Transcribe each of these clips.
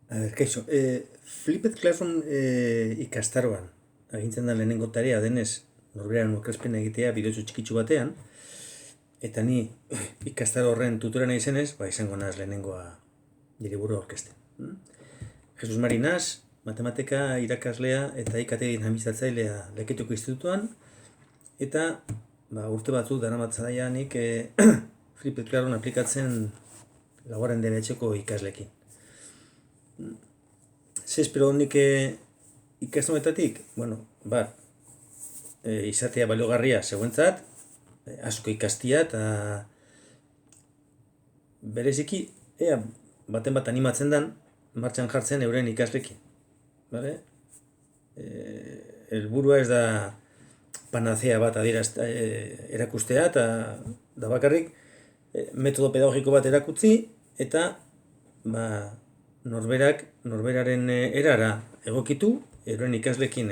Kaixo, Flipped Classroom ikastaroan agintzen da lehenengo tarea denez norberaren aurkezpena egitea bideotxo txikitsu batean, eta ni ikastaro horren tutora nahi zenez, izango naz lehenengoa nire burua aurkezten. Jesus Mari naz, matematika irakaslea eta IKT dinamizatzailea Lekeitioko Institutuan, eta urte batzuk daramatzaia nik Flipped Classroom aplikatzen laugarren DBH-ko ikasleekin. Ze espero nik ikastonetatik? Izatea baliogarria zeuentzat, asko ikastia eta bereziki, baten bat animatzen dan, martxan jartzen euren ikaslekin. Helburua ez da panazea bat erakustea eta da bakarrik metodo pedagogiko bat erakutzi eta norberaren erara egokitu euren ikaslekin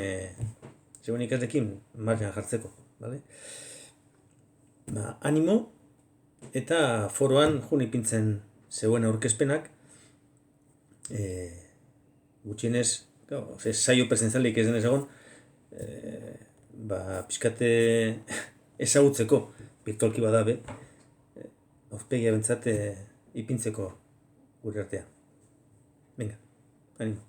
martxan jartzeko. Animo eta foroan jun ipintzen zeuen aurkezpenak, gutxienez, saio presentzialik ez denez egon, pixkate ezagutzeko virtualki badabe, aurpegia bentsat ipintzeko gure artean. Venga, animo.